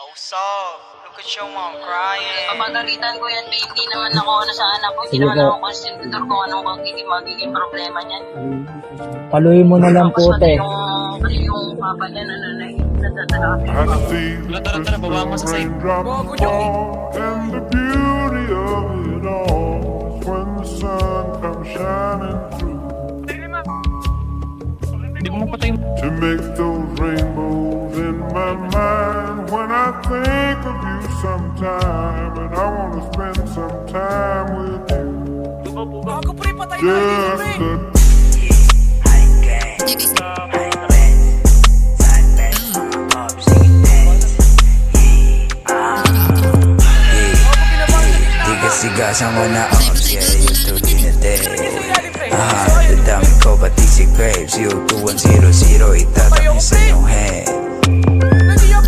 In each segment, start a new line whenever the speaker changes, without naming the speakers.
Oh, soft. Look at your mom crying.
Papagalitan ko yan, babe. Hindi naman ako sa anak ko. Hindi
Sige
naman
po.
ako konstitutor kung anong magiging problema niyan.
Paluin mo na lang po,
Tapos pati
te.
yung papa niya nadadala.
Tara, baba mo sa side.
And the beauty of it all is when the sun comes shining through
Hindi mo mapatay.
to make those rainbows in my mind. When I think of you sometime, and I want to spend some time with you. Just a
Sigasan mo na ops, yeah, you tuloy na din. Dadami ko pati si Graves, yung 2100 itatamis sa iyong head.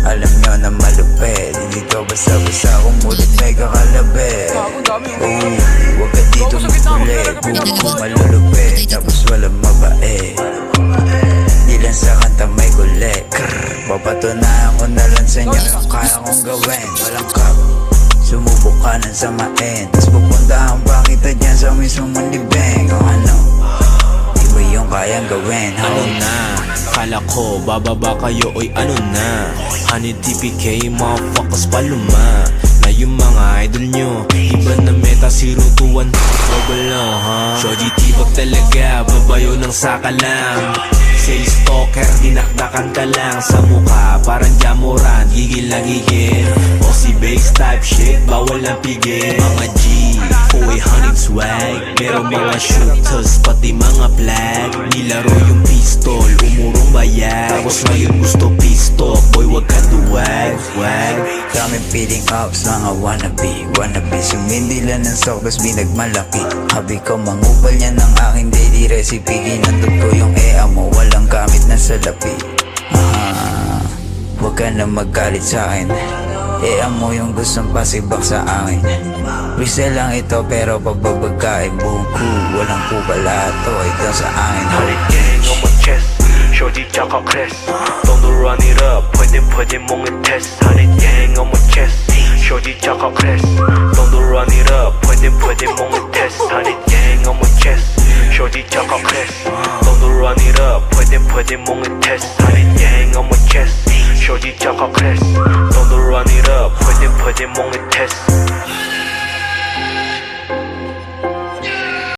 Alam nyo na malupit, hindi to basta-basta umulit may kakalabit. Huwag ka dito makulit, kung malulupit, tapos walang mabait. Di lang sa kanta may kulit, papatunayan ko na lang sa inyo ang kaya kong gawin. Walang kap, sumubok ka ng samain, tas pupuntahan pa kita dyan sa mismong libeng. O ano, di ba yung kayang gawin?
Ano na, kala ko bababa kayo, oy ano na. Honey TPK, motherfuckers paluma. Na yung mga idol nyo, iba na meta, 021 Trouble lang ha. Shoji tibag talaga, babayo ng saka lang. Sales stalker, dinakdakan ka lang sa mukha, parang jamuran, gigil na gigil. O si base type shit, bawal ang pigil. Mga G, 400 swag, pero mga shooters, pati mga flag. Nilaro yung pistol, umurong bayag. Tapos ngayon gusto pistol, boy wag ka duwag, wag.
Daming feeling ups, mga wannabe Sumindila ng sokos, binagmalaki. Habi ko mangupal niya ng aking daily recipe. Ginandog ko yung ea mo, walang gamit na salapi. Huwag ka na magalit sa akin. Ea mo yung gustong pasibak sa akin. Resell lang ito pero pagbabagkain buong crew, walang kubalato, ito sa akin.
Gang on my chest, Shorty tsaka Crest. Don't run it up, pwede mong i-test. Honey gang on my chest, Shorty tsaka Crest. Don't run it up, pwede mong i-test. Honey gang on my chest, Shorty tsaka Crest. Don't run it up, pwede mong i-test. Honey gang on my chest, Shorty tsaka Crest. Don't run it up, pwede mong i-test.